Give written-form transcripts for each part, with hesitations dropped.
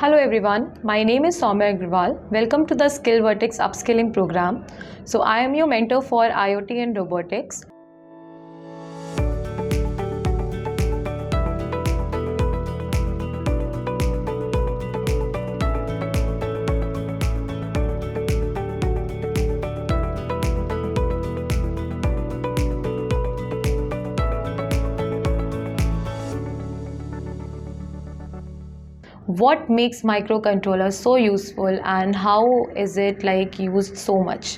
Hello everyone, my name is Soumya Agrawal. Welcome to the Skill Vertex upskilling program. So I am your mentor for IoT and robotics. What makes microcontrollers so useful and how is it used so much?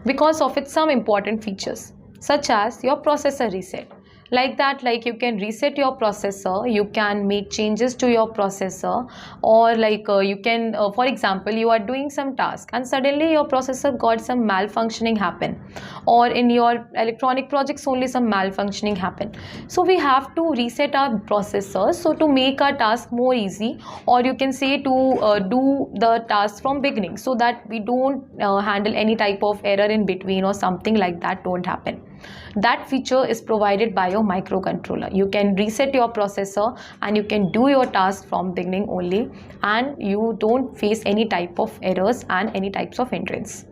Because of its some important features such as your processor reset. You can reset your processor, you can make changes to your processor, or you can for example, you are doing some task and suddenly your processor got some malfunctioning happen, or in your electronic projects only some malfunctioning happen. So we have to reset our processor so to make our task more easy, or you can say to do the task from beginning so that we don't handle any type of error in between or something like that don't happen. That feature is provided by your microcontroller. You can reset your processor and you can do your task from beginning only, and you don't face any type of errors and any types of hindrance.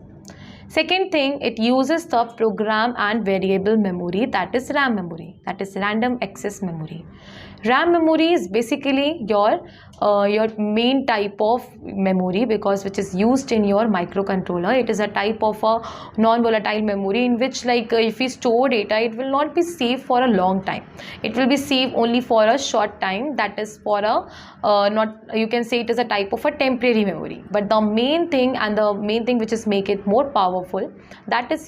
Second thing, it uses the program and variable memory, that is RAM memory, that is random access memory. RAM memory is basically your main type of memory because which is used in your microcontroller. It is a type of a non-volatile memory in which if we store data, it will not be saved for a long time. It will be saved only for a short time. That is for a you can say it is a type of a temporary memory. But the main thing which is make it more powerful, that is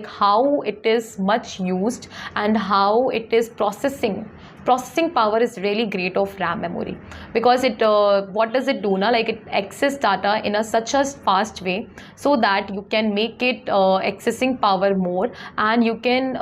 how it is much used and how it is processing power is really great of RAM memory, because it what does it do now, it access data in such a fast way so that you can make it accessing power more, and you can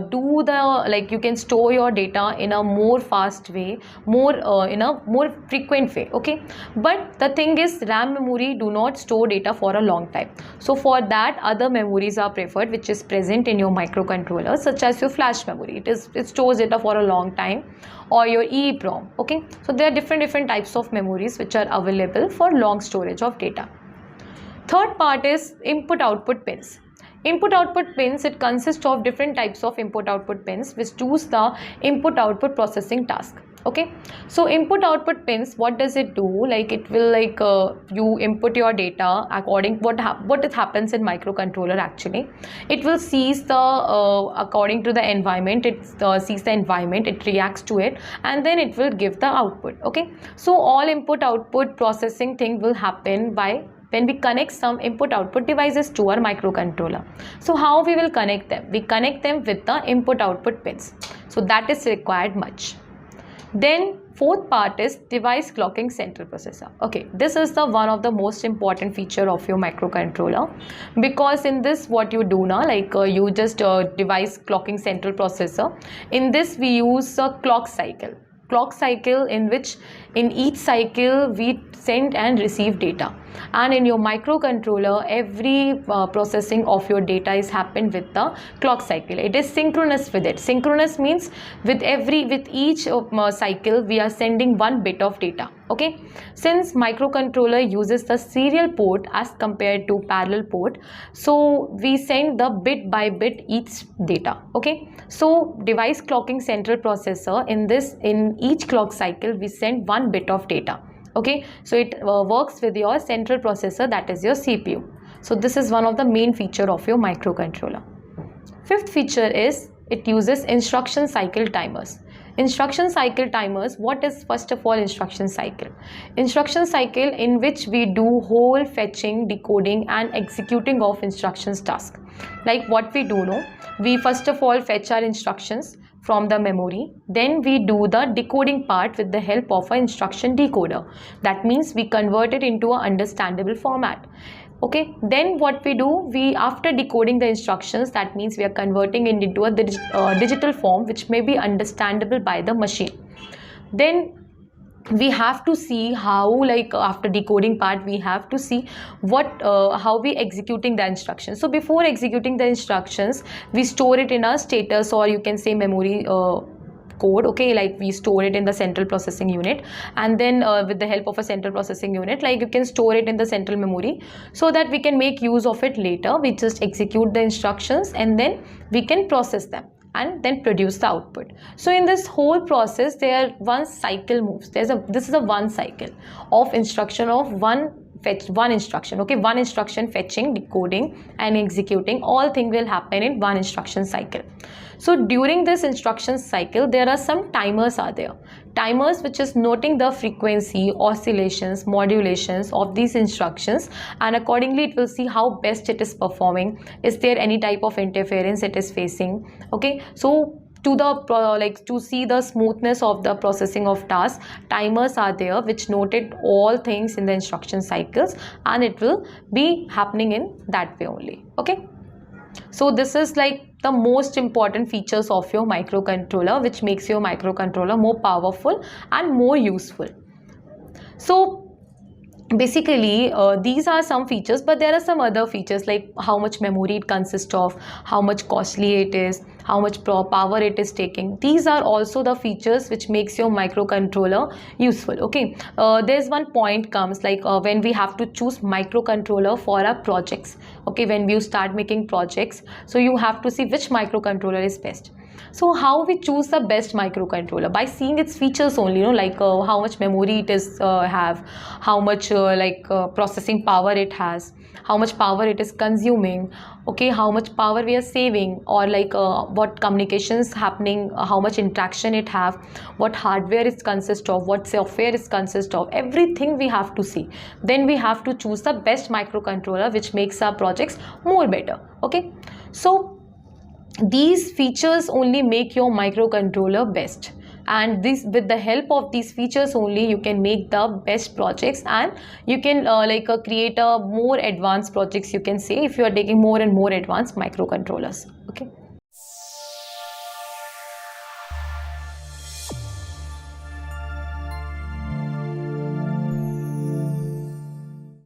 do the you can store your data in a more fast way, more in a more frequent way. Okay, but the thing is RAM memory do not store data for a long time, so for that other memories are preferred which is present in your microcontroller, such as your flash memory. It stores data for a long time, or your EEPROM. Okay, so there are different types of memories which are available for long storage of data. Third part is input output pins. Input output pins, it consists of different types of input output pins which does the input output processing task. Okay, so input output pins, what does it do? It will you input your data according what happens in microcontroller. Actually it will sees the according to the environment, it sees the environment, it reacts to it, and then it will give the output. Okay, so all input output processing thing will happen by when we connect some input output devices to our microcontroller. So how we will connect them? We connect them with the input output pins, so that is required much. Then fourth part is device clocking central processor. Okay, this is the one of the most important feature of your microcontroller, because in this what you do now, you just device clocking central processor. In this we use a clock cycle in which in each cycle we send and receive data, and in your microcontroller every processing of your data is happened with the clock cycle. It is synchronous with it. Synchronous means with each cycle we are sending one bit of data. Okay, since microcontroller uses the serial port as compared to parallel port, so we send the bit by bit each data. Okay, so device clocking central processor, in each clock cycle we send one bit of data. Okay, so it works with your central processor, that is your CPU. So this is one of the main feature of your microcontroller. Fifth feature is it uses instruction cycle timers. Instruction cycle timers, what is first of all instruction cycle? Instruction cycle in which we do whole fetching, decoding and executing of instructions task. Like what we do now, we first of all fetch our instructions from the memory, then we do the decoding part with the help of an instruction decoder. That means we convert it into an understandable format. Okay, then what we do, we after decoding the instructions, that means we are converting it into a digital form which may be understandable by the machine. Then we have to see how, after decoding part, we have to see what how we executing the instructions. So before executing the instructions, we store it in a status, or you can say memory code, okay, like we store it in the central processing unit, and then with the help of a central processing unit, like you can store it in the central memory so that we can make use of it later. We just execute the instructions and then we can process them and then produce the output. So in this whole process, there one cycle moves. This is a one cycle of instruction of one instruction, okay, one instruction fetching, decoding and executing, all things will happen in one instruction cycle. So during this instruction cycle, there are some timers are there. Timers which is noting the frequency, oscillations, modulations of these instructions, and accordingly it will see how best it is performing. Is there any type of interference it is facing? Okay, so to see the smoothness of the processing of tasks, timers are there which noted all things in the instruction cycles, and it will be happening in that way only. Okay, so this is like the most important features of your microcontroller, which makes your microcontroller more powerful and more useful. So basically these are some features, but there are some other features like how much memory it consists of, how much costly it is, how much power it is taking. These are also the features which makes your microcontroller useful. Okay, there's one point comes like when we have to choose microcontroller for our projects. Okay, when you start making projects, so you have to see which microcontroller is best. So how we choose the best microcontroller? By seeing its features only, you know, like how much memory it is have, how much processing power it has, how much power it is consuming, okay, how much power we are saving, or like what communications happening, how much interaction it have, what hardware it consists of, what software it consists of, everything we have to see. Then we have to choose the best microcontroller which makes our projects more better. Okay, so these features only make your microcontroller best, and this, with the help of these features only, you can make the best projects, and you can create a more advanced projects, you can say, if you are taking more and more advanced microcontrollers. Okay.